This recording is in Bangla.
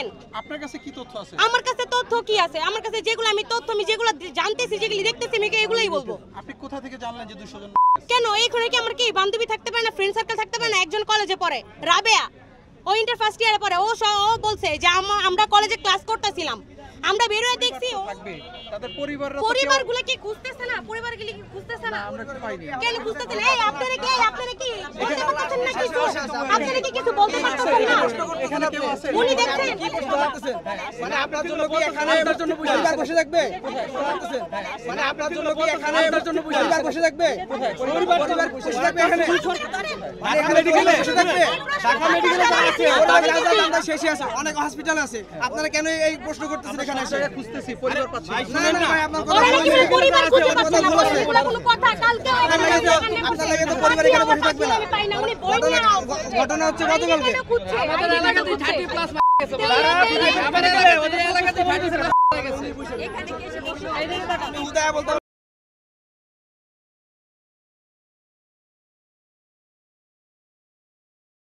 দেখেন আপনার কাছে কি তথ্য আছে? আমার কাছে তথ্য কি আছে, আমার কাছে যেগুলো আমি যেগুলো জানতেছি, যেগুলো দেখতেছি, আমি এগুলাই বলবো। আপনি কোথা থেকে জানলেন যে 200 জন? কেন এইখানে কি আমার কি বান্ধবী থাকতে পারে না, ফ্রেন্ড সার্কেল থাকতে পারে না? একজন কলেজে পড়ে, রাবেয়া, ও ইন্টার ফার্স্ট ইয়ারে পড়ে, ও বলছে যে আমরা কলেজে ক্লাস করতেছিলাম, আমরা বের হয়ে দেখছি থাকবে তাদের পরিবাররা পরিবারগুলো কি খুঁজতেছে না, পরিবারগুলো কি খুঁজতেছে না? আমরা পাইনি। কেন খুঁজতেছেন? এই আপনারা কি বলতে পারতেছেন না কিছু? আপনারা কি কিছু বলতে পারতেছেন না? এখানে কেউ আছে? উনি দেখছেন মানে আপনার জন্য কি এখানে পরিবার বসে থাকবে? মানে আপনার জন্য কি এখানে পরিবার বসে থাকবে? পরিবার বসে থাকবে এখানে? মানে এখানে মেডিকেলে বসে থাকবে? ঢাকা মেডিকেলে আছে, আমরা শেষে আছে, অনেক হসপিটাল আছে। আপনারা কেন এই প্রশ্ন করতেছেন এখানে এসে? খুঁজতেছি পরিবার পাচ্ছি না। না না ভাই, আপনার কথা ওরা ভুল নাকি হয়েছে। পরিবার খুঁজে পাচ্ছে না, কথা ভুল আছে। কোনো কথা কালকে আপনার লাগে তো পরিবার এখানে বসে থাকবে না। আমি পাই না, উনি বই নিয়ে ঘটনা হচ্ছে গতকালকে। খুঁজছে আমাদের এলাকাতে 30 প্লাস আমাদের এলাকাতে 30 প্লাস হয়ে গেছে। এখানে কি এসে বসে উদয় বলতে